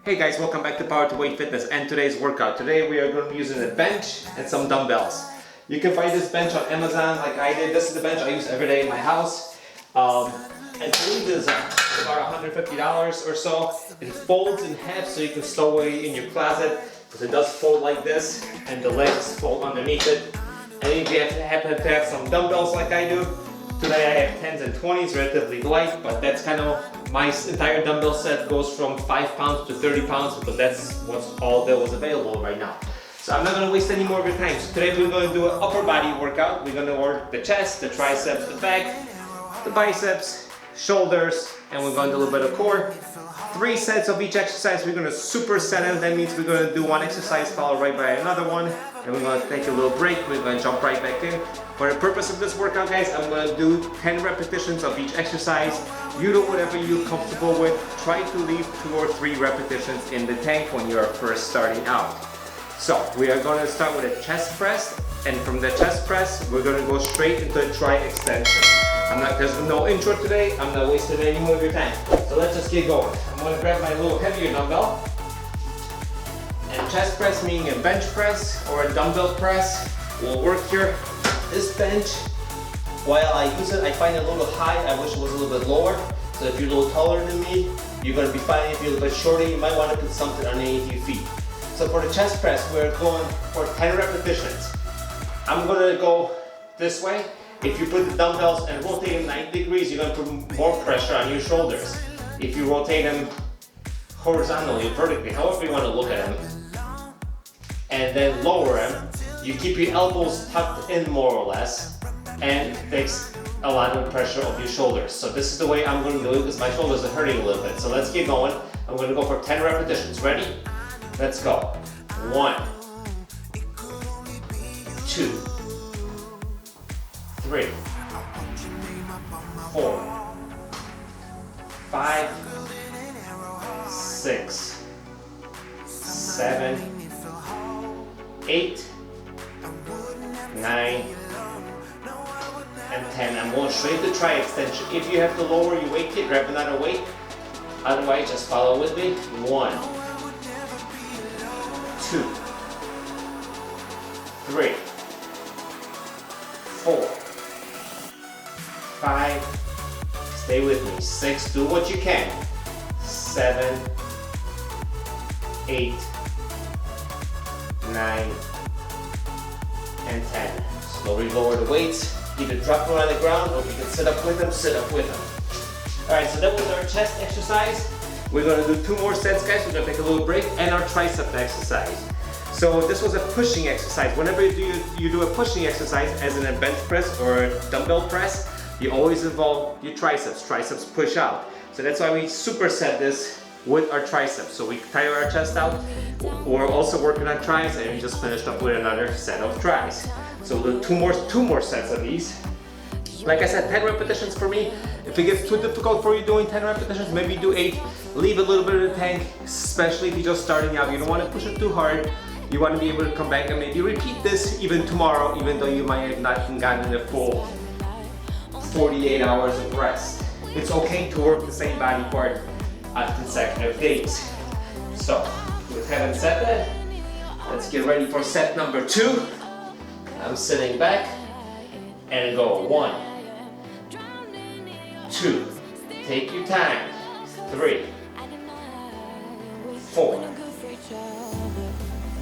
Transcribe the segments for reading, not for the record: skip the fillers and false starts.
Hey guys, welcome back to Power to Weight Fitness and today's workout. Today we are going to be using a bench and some dumbbells. You can find this bench on Amazon like I did. This is the bench I use every day in my house. I believe it's about $150 or so. It folds in half so you can stow away in your closet because it does fold like this and the legs fold underneath it. And if you happen to have some dumbbells like I do, today I have 10s and 20s, relatively light, but that's kind of my entire dumbbell set goes from 5 pounds to 30 pounds because that's what's all that was available right now. So I'm not going to waste any more of your time. So today we're going to do an upper body workout. We're going to work the chest, the triceps, the back, the biceps, shoulders, and we're going to do a little bit of core. 3 sets of each exercise. We're going to superset them. That means we're going to do one exercise followed right by another one. And we're going to take a little break. We're going to jump right back in. For the purpose of this workout, guys, I'm going to do 10 repetitions of each exercise. You do whatever you're comfortable with. Try to leave 2 or 3 repetitions in the tank when you are first starting out. So we are going to start with a chest press, and from the chest press, we're going to go straight into a tri extension. There's no intro today. I'm not wasting any more of your time. So let's just get going. I'm going to grab my little heavier dumbbell. And chest press meaning a bench press or a dumbbell press will work here. This bench, while I use it, I find it a little high. I wish it was a little bit lower. So if you're a little taller than me, you're going to be fine. If you're a little bit shorter, you might want to put something underneath your feet. So for the chest press, we're going for 10 repetitions. I'm going to go this way. If you put the dumbbells and rotate them 90 degrees, you're going to put more pressure on your shoulders. If you rotate them horizontally, vertically, however you want to look at them, and then lower them, you keep your elbows tucked in more or less, and it takes a lot of pressure off your shoulders. So this is the way I'm going to do it because my shoulders are hurting a little bit. So let's get going. I'm going to go for 10 repetitions. Ready? Let's go. 1, 2, 3, 4, 5, 6, 7, 8, 9, and 10. I'm going straight to tri extension. If you have to lower your weight kit, grab another weight. Otherwise, just follow with me. 1, 2, 3, 4, 5, stay with me. 6, do what you can. 7, 8, 9, and 10. Slowly lower the weights. Either drop them on the ground or you can sit up with them, Alright, so that was our chest exercise. We're going to do 2 more sets, guys. We're going to take a little break and our tricep exercise. So this was a pushing exercise. Whenever you do a pushing exercise, as in a bench press or a dumbbell press, you always involve your triceps. Triceps push out. So that's why we superset this with our triceps. So we tire our chest out. We're also working on tris, and we just finished up with another set of tris. So we'll do 2 more sets of these. Like I said, 10 repetitions for me. If it gets too difficult for you doing 10 repetitions, maybe do 8. Leave a little bit of the tank, especially if you're just starting out. You don't want to push it too hard. You want to be able to come back and maybe repeat this even tomorrow, even though you might have not gotten the full 48 hours of rest. It's okay to work the same body part on consecutive days. So, with having said that, let's get ready for set number 2. I'm sitting back and go 1, 2, take your time, 3, 4,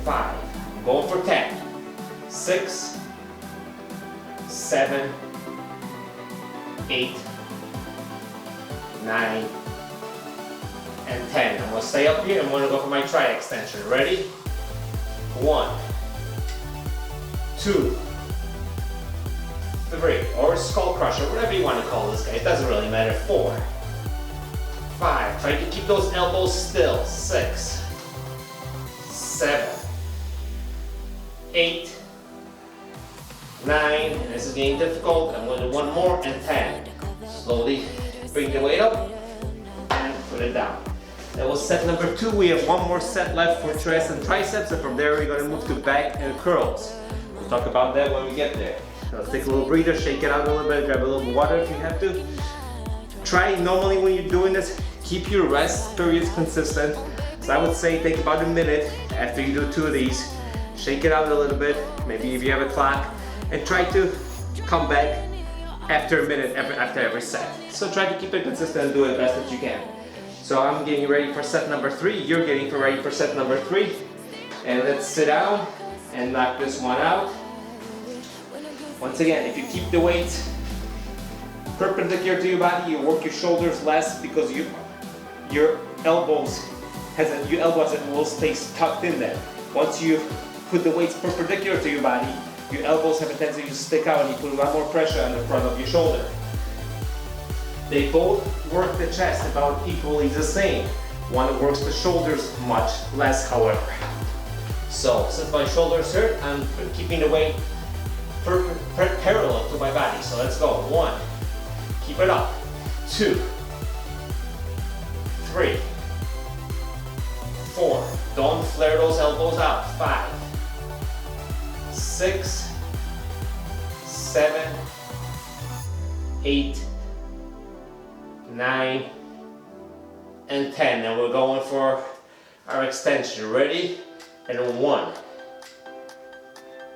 5, going for 10, 6, 7, 8, 9, and 10. I'm going to stay up here. I'm going to go for my tri extension. Ready? 1, 2, 3, or skull crusher, whatever you want to call this guy. It doesn't really matter. 4, 5. Try to keep those elbows still. 6, 7, 8, 9. And this is getting difficult. I'm going to do 1 more and 10. Slowly bring the weight up and put it down. That was set number 2. We have 1 more set left for chest and triceps, and from there we're going to move to back and curls. We'll talk about that when we get there. Let's take a little breather, shake it out a little bit, grab a little water if you have to. Try normally when you're doing this, keep your rest periods consistent. So I would say take about a minute after you do 2 of these, shake it out a little bit, maybe if you have a clock, and try to come back after a minute after every set. So try to keep it consistent and do it best that you can. So I'm getting ready for set number 3, you're getting ready for set number 3, and let's sit down and knock this one out. Once again, if you keep the weight perpendicular to your body, you work your shoulders less because your elbows will stay tucked in there. Once you put the weights perpendicular to your body, your elbows have a tendency to stick out and you put a lot more pressure on the front of your shoulder. They both work the chest about equally the same. One works the shoulders much less, however. So since my shoulders hurt, I'm keeping the weight parallel to my body. So let's go. 1, keep it up. 2, 3, 4. Don't flare those elbows out. 5, 6, 7, 8, 9, and 10. And we're going for our extension. Ready? And 1,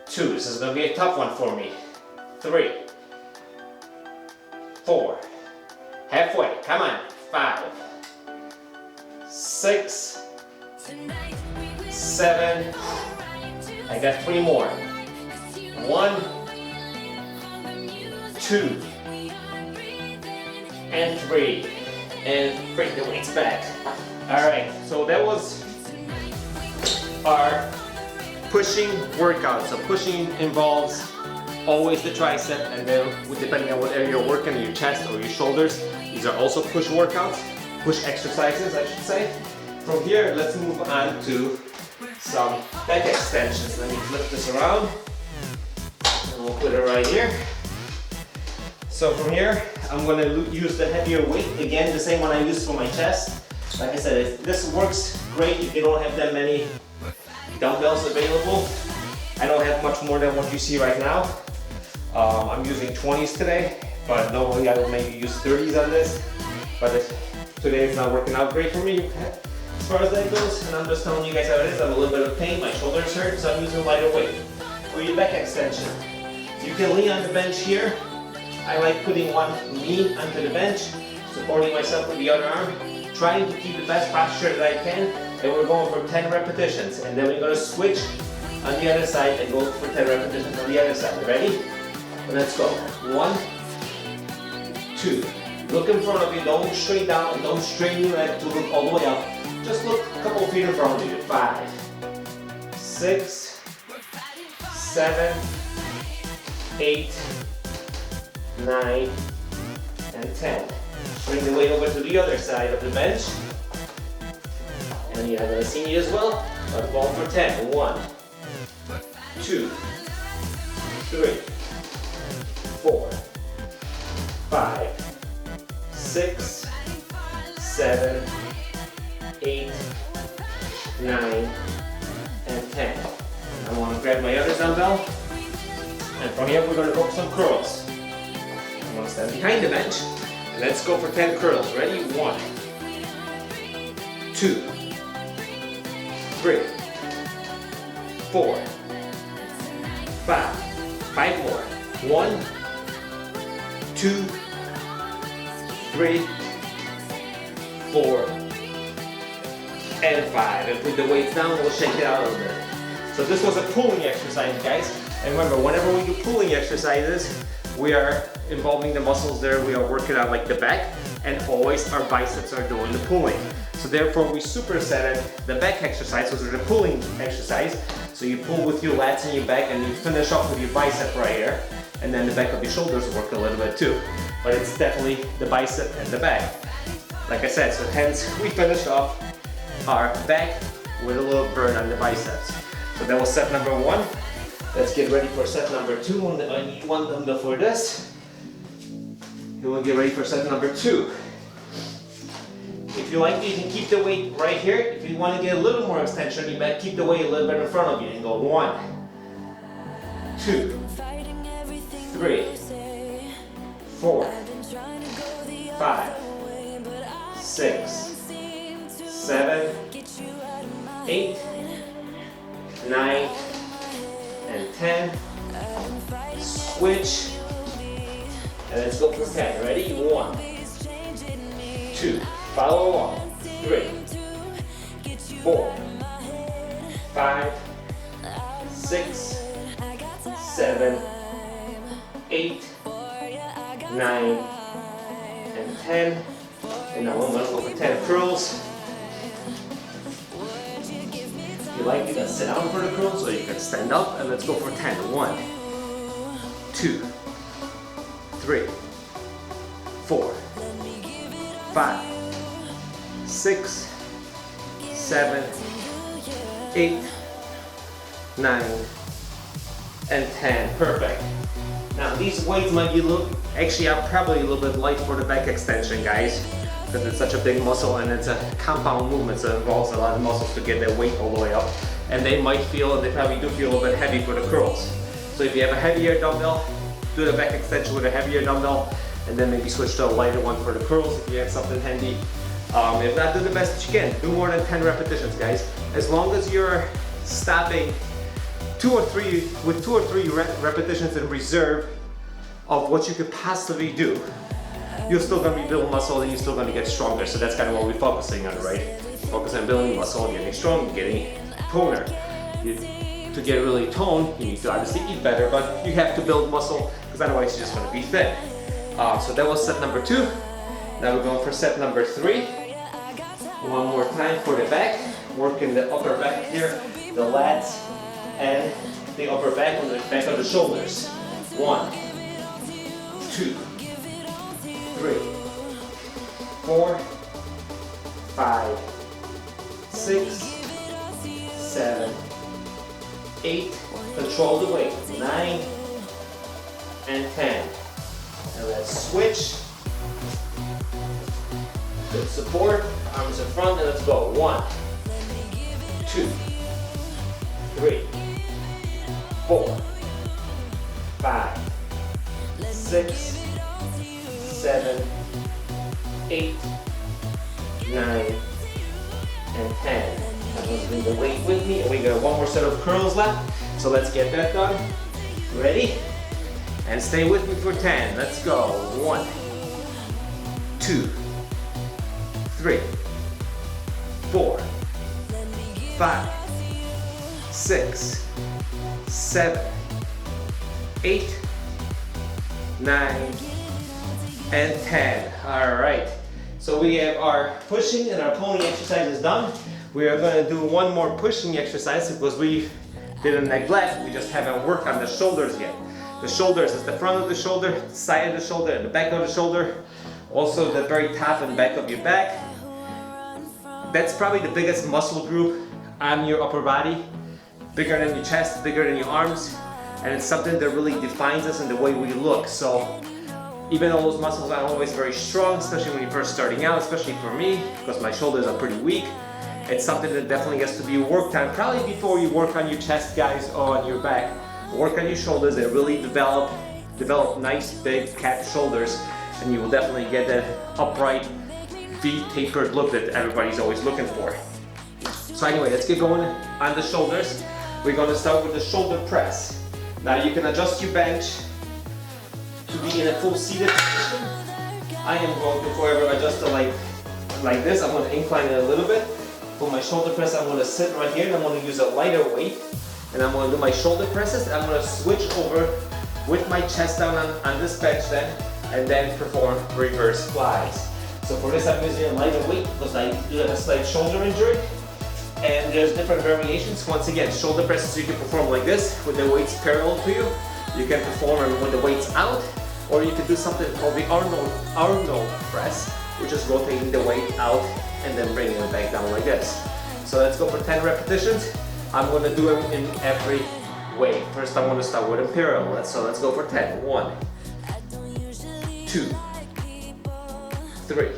2. This is going to be a tough one for me. 3, 4. Halfway. Come on. 5, 6, 7. I got 3 more. 1, 2, and 3. And bring the weights back. Alright, so that was our pushing workout. So pushing involves always the tricep, and then depending on what area you're working, your chest or your shoulders, these are also push workouts, push exercises I should say. From here, let's move on to some back extensions. Let me flip this around and we'll put it right here. So from here, I'm going to use the heavier weight, again the same one I used for my chest. Like I said, this works great if you don't have that many dumbbells available. I don't have much more than what you see right now. I'm using 20s today, but normally I would maybe use 30s on this. But today it's not working out great for me as far as that goes, and I'm just telling you guys how it is. I'm a little bit of pain, my shoulders hurt, so I'm using lighter weight. For your back extension, you can lean on the bench here. I like putting one knee onto the bench, supporting myself with the other arm, trying to keep the best posture that I can, and we're going for 10 repetitions, and then we're going to switch on the other side and go for 10 repetitions on the other side. Ready? Let's go. 1, 2. Look in front of you, don't straight down, and don't strain your leg to look all the way up. Just look a couple feet in front of you. 5, 6, 7, 8, 9, and 10. Bring the weight over to the other side of the bench. And you're going to see me as well. But going for 10. 1, 2, 3, 4, 5, 6, 7, 8, 9, and 10. I want to grab my other dumbbell. And from here we're going to go for some curls. I'm going to stand behind the bench. And let's go for 10 curls. Ready? 1, 2, 3, 4, 5. 5 more. 1, 2, 3, 4, and 5. And put the weights down, we'll shake it out a little bit. So this was a pulling exercise, guys. And remember, whenever we do pulling exercises, we are involving the muscles there, we are working out like the back, and always our biceps are doing the pulling. So therefore we supersetted the back exercise, which is the pulling exercise. So you pull with your lats and your back, and you finish off with your bicep right here. And then the back of your shoulders work a little bit too. But it's definitely the bicep and the back. Like I said, so hence we finished off our back with a little burn on the biceps. So that was set number 1. Let's get ready for set number 2. I need one dumbbell for this. And we'll get ready for set number 2. If you like, you can keep the weight right here. If you want to get a little more extension, you might keep the weight a little bit in front of you and go 1, 2, 3, 4, 5, 6, 7, 8, 9, and 10. Switch. And let's go for 10. Ready? 1, 2. Follow along. 3, 4, 5, 6, 7, 8, 9, and 10. And now I'm going to go for 10 curls. If you like, you can sit down for the curls or you can stand up, and let's go for 10. 1, 2, 3, 4, 5, 6, 7, 8, 9, and 10. Perfect. Now these weights might be actually are probably a little bit light for the back extension, guys, because it's such a big muscle and it's a compound movement, so it involves a lot of muscles to get their weight all the way up. And they might feel, and they probably do feel a little bit heavy for the curls. So if you have a heavier dumbbell, do the back extension with a heavier dumbbell, and then maybe switch to a lighter one for the curls if you have something handy. If not, do the best that you can. Do more than 10 repetitions, guys. As long as you're stopping 2 or 3 repetitions in reserve of what you could possibly do, you're still going to be building muscle and you're still going to get stronger. So that's kind of what we're focusing on, right? Focus on building muscle, getting strong, getting toner. To get really toned, you need to obviously eat better, but you have to build muscle because otherwise you're just going to be thin. So that was set number 2. Now we're going for set number 3. One more time for the back. Working the upper back here, the lats, and the upper back on the back of the shoulders. 1, 2, 3, 4, 5, 6, 7, 8. Control the weight. 9 and 10. And let's switch. Good support. Arms in front, and let's go. 1, 2, 3, 4, 5, 6, 7, 8, 9, and 10. I'm going to bring the weight with me, and we got one more set of curls left. So let's get that done. Ready? And stay with me for 10. Let's go. 1, 2, 3, 4, 5, 6, 7, 8, 9, and 10. All right. So we have our pushing and our pulling exercises done. We are going to do one more pushing exercise because we didn't neglect. We just haven't worked on the shoulders yet. The shoulders is the front of the shoulder, side of the shoulder, and the back of the shoulder. Also the very top and back of your back. That's probably the biggest muscle group on your upper body. Bigger than your chest, bigger than your arms. And it's something that really defines us in the way we look. So even though those muscles aren't always very strong, especially when you're first starting out, especially for me, because my shoulders are pretty weak, it's something that definitely has to be worked on, probably before you work on your chest, guys, or on your back. Work on your shoulders and really develop nice, big cat shoulders, and you will definitely get that upright, V-tapered look that everybody's always looking for. So anyway, let's get going on the shoulders. We're going to start with the shoulder press. Now you can adjust your bench to be in a full seated position. I am going to forever adjust it like this. I'm going to incline it a little bit. For my shoulder press, I'm going to sit right here and I'm going to use a lighter weight. And I'm going to do my shoulder presses. I'm going to switch over with my chest down on this bench then, and then perform reverse flies. So for this, I'm using a lighter weight because I do have a slight shoulder injury. And there's different variations. Once again, shoulder presses you can perform like this with the weights parallel to you. You can perform them with the weights out, or you can do something called the Arnold press, which is rotating the weight out and then bringing it back down like this. So let's go for 10 repetitions. I'm going to do them in every way. First, I'm going to start with a parallel. So let's go for 10. 1, 2, 3,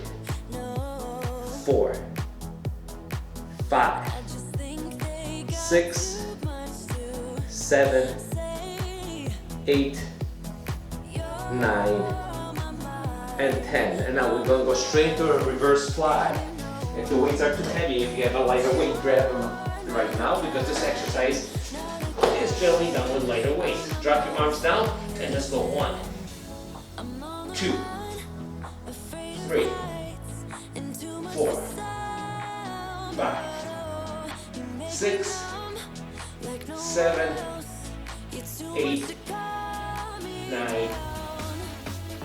4, 5, 6, 7, 8, 9, and 10. And now we're going to go straight to a reverse fly. If the weights are too heavy, if you have a lighter weight, grab them right now because this exercise is generally done with lighter weights. Drop your arms down and let's go 1, 2, 3, 4, 5, 6, 7, 8, 9,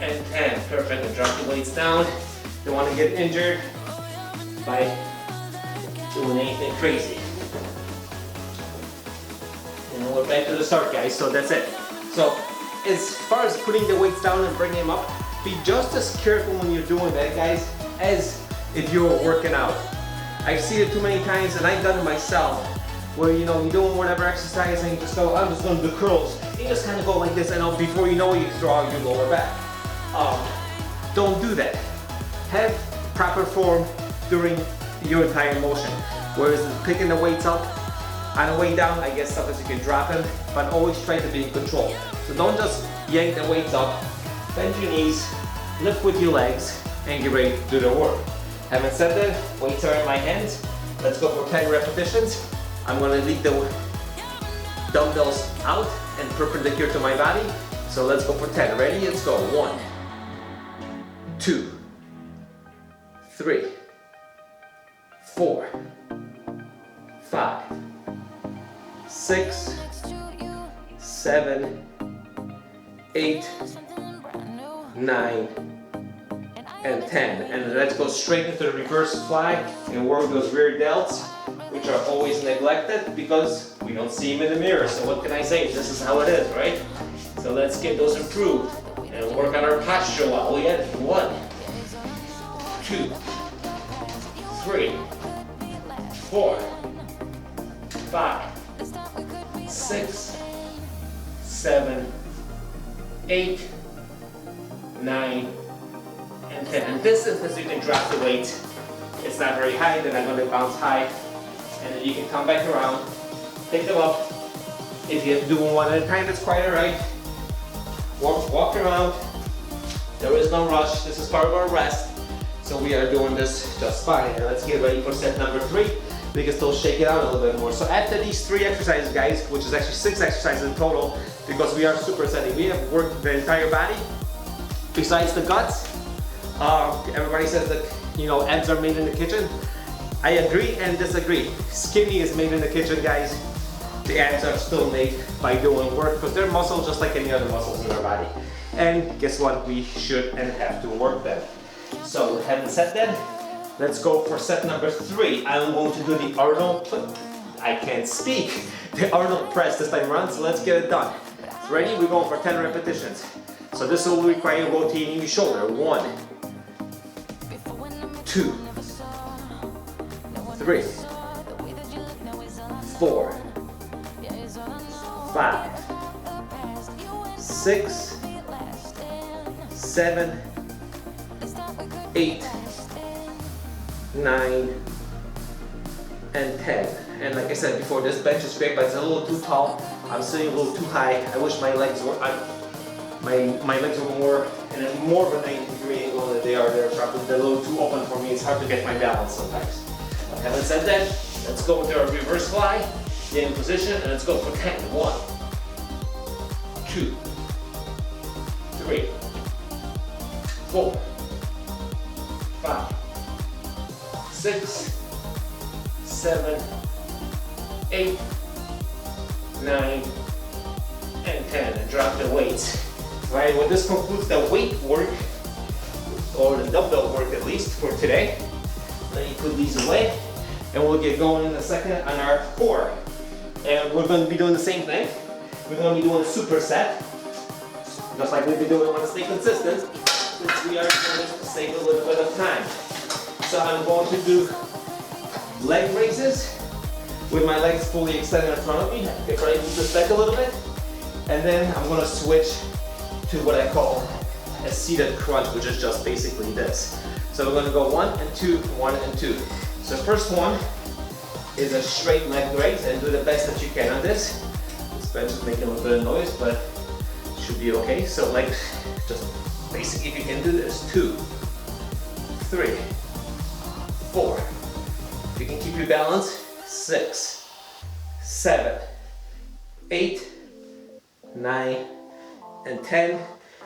and 10. Perfect. And drop the weights down. Don't want to get injured by doing anything crazy. And we're back to the start, guys. So that's it. So as far as putting the weights down and bringing them up, be just as careful when you're doing that, guys, as if you're working out. I've seen it too many times, and I've done it myself, where you're doing whatever exercise and you just go, I'm just going to do curls. You just kind of go like this, and before you know it, you throw out your lower back. Don't do that. Have proper form during your entire motion. Whereas picking the weights up, on the way down, I guess sometimes you can drop them, but always try to be in control. So don't just yank the weights up, bend your knees, lift with your legs, and get ready to do the work. Having said that, weights are in my hands. Let's go for 10 repetitions. I'm going to leave the dumbbells out and perpendicular to my body. So let's go for 10. Ready? Let's go. 1, 2, 3, 4, 5, 6, 7, 8, 9, and 10. And let's go straight into the reverse fly and work those rear delts, which are always neglected because we don't see them in the mirror. So what can I say? This is how it is, right? So let's get those improved and work on our posture while we at it. 1, 2, 3, 4, 5, 6, 7, 8, 9, and 10. And this is because you can drop the weight. It's not very high, then I'm going to bounce high. And then you can come back around, pick them up. If you have to do one at a time, it's quite alright. Walk around. There is no rush. This is part of our rest. So we are doing this just fine. And let's get ready for set number 3. We can still shake it out a little bit more. So after these 3 exercises, guys, which is actually 6 exercises in total, because we are supersetting, we have worked the entire body besides the guts. Everybody says that abs are made in the kitchen. I agree and disagree. Skinny is made in the kitchen, guys. The abs are still made by doing work because they're muscles just like any other muscles in our body. And guess what? We should and have to work them. So having said that, let's go for set number 3. I'm going to do the Arnold, I can't speak, the Arnold press this time around, so let's get it done. Ready? We're going for 10 repetitions. So this will require rotating your shoulder. 1, 2, 3, 4, 5, 6, 7, 8, 9, and 10. And like I said before, this bench is great, but it's a little too tall. I'm sitting a little too high. I wish my legs were my legs were more of a 90-degree angle than they are. They're a little too open for me. It's hard to get my balance sometimes. But having said that, let's go into our reverse fly. Get in position and let's go for 10. 1, 2, 3, 4, 5, 6, 7, 8, 9, and 10. And drop the weights. Right, well, this concludes the weight work, or the dumbbell work at least, for today. Let me put these away, and we'll get going in a second on our core. And we're going to be doing the same thing. We're going to be doing a superset, just like we've been doing. We want to stay consistent, since we are going to save a little bit of time. So I'm going to do leg raises with my legs fully extended in front of me. Get ready to move this back a little bit, and then I'm going to switch to what I call a seated crunch, which is just basically this. So we're going to go 1 and 2, 1 and 2. So first one is a straight leg raise, and do the best that you can on this. This bench is making a little bit of noise, but it should be okay. So like, just basically if you can do this, 2, 3, 4. If you can keep your balance, 6, 7, 8, 9, and 10.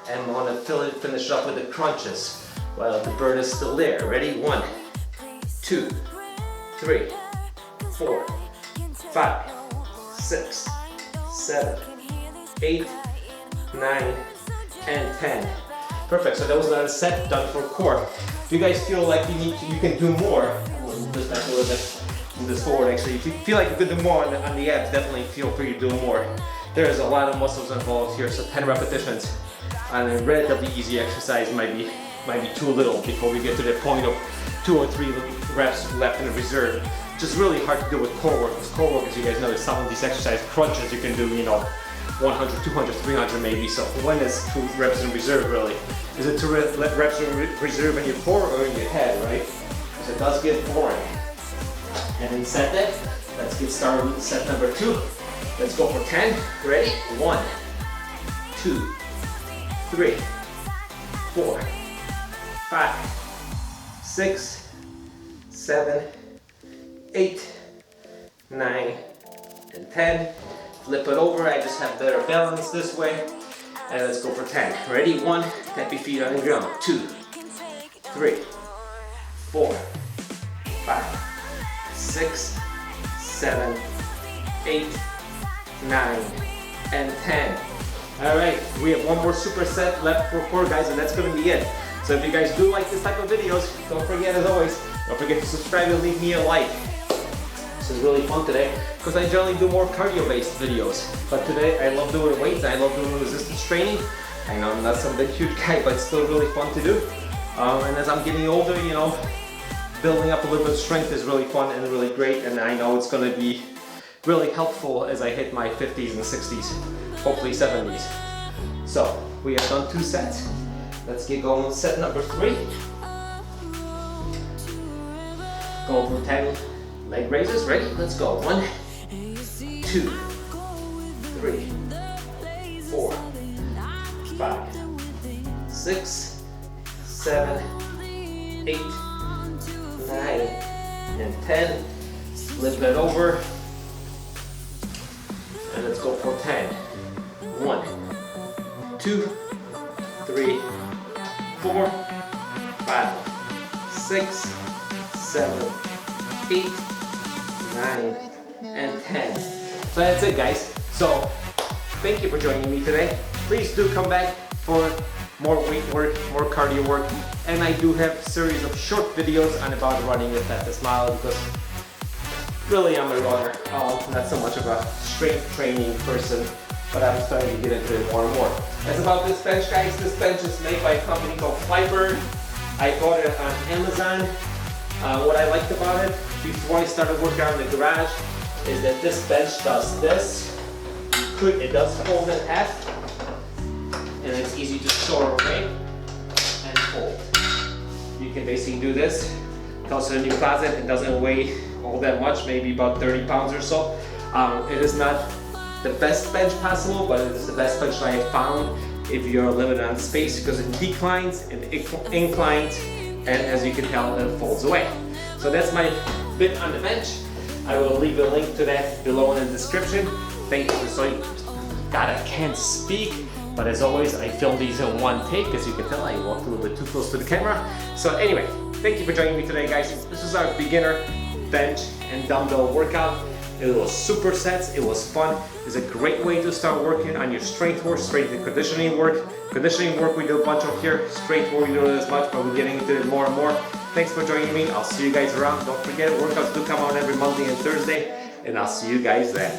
And I'm gonna finish up with the crunches while the bird is still there. Ready? 1, 2, 3, 4, 5, 6, 7, 8, 9, and 10. Perfect. So that was another set done for core. If you guys feel like you can do more. I'm gonna move this back a little bit. Move this forward. Actually, if you feel like you could do more on the abs, definitely feel free to do more. There's a lot of muscles involved here, so 10 repetitions on a relatively easy exercise might be too little before we get to the point of 2 or 3 reps left in the reserve. Which is really hard to do with core work. Because core work, as you guys know, is some of these exercise crunches you can do, 100, 200, 300 maybe. So when is 2 reps in reserve really? Is it 2 reps in reserve in your core or in your head, right? Because it does get boring. And then set that. Let's get started with set number 2. Let's go for 10. Ready? 1, 2, 3, 4, 5, 6, 7, 8, 9, and 10. Flip it over. I just have better balance this way. And let's go for 10. Ready? 1, tap your feet on the ground. 2, 3, 4, 5, 6, 7, 8, 9, and 10. All right, we have one more superset left for core, guys, and that's gonna be it. So if you guys do like this type of videos, don't forget, as always, don't forget to subscribe and leave me a like. This is really fun today, because I generally do more cardio-based videos. But today, I love doing weights, I love doing resistance training. I know I'm not some big, huge guy, but it's still really fun to do. And as I'm getting older, building up a little bit of strength is really fun and really great, and I know it's gonna be really helpful as I hit my 50s and 60s, hopefully 70s. So, we have done 2 sets. Let's get going with set number 3. Go for 10 leg raises. Ready? Let's go. 1, 2, 3, 4, 5, 6, 7, 8, 9, and 10. Flip it over. And let's go for 10. 1, 2, 3, 4, 5, 6, 7, 8, 9, and 10. So that's it, guys. So thank you for joining me today. Please do come back for more weight work, more cardio work, and I do have a series of short videos on about running with fastest mile, because really I'm a runner, not so much of a strength training person, but I'm starting to get into it more and more. As about this bench, guys, this bench is made by a company called Flybird. I bought it on Amazon. What I liked about it, before I started working out in the garage, is that this bench does this. It does fold in half, and it's easy to store away and fold. You can basically do this, toss it in your closet. It doesn't weigh all that much, maybe about 30 pounds or so. It is not the best bench possible, but it is the best bench I have found if you're limited on space, because it declines and inclines, and as you can tell, it folds away. So that's my bit on the bench. I will leave a link to that below in the description. Thank you for so. God, I can't speak, but as always, I film these in one take. As you can tell, I walked a little bit too close to the camera. So anyway, thank you for joining me today, guys. This is our beginner bench and dumbbell workout. It was supersets, it was fun. It's a great way to start working on your strength work, strength and conditioning work. Conditioning work we do a bunch of here. Strength work we don't do as much, but we're getting into it more and more. Thanks for joining me. I'll see you guys around. Don't forget, workouts do come out every Monday and Thursday, and I'll see you guys then.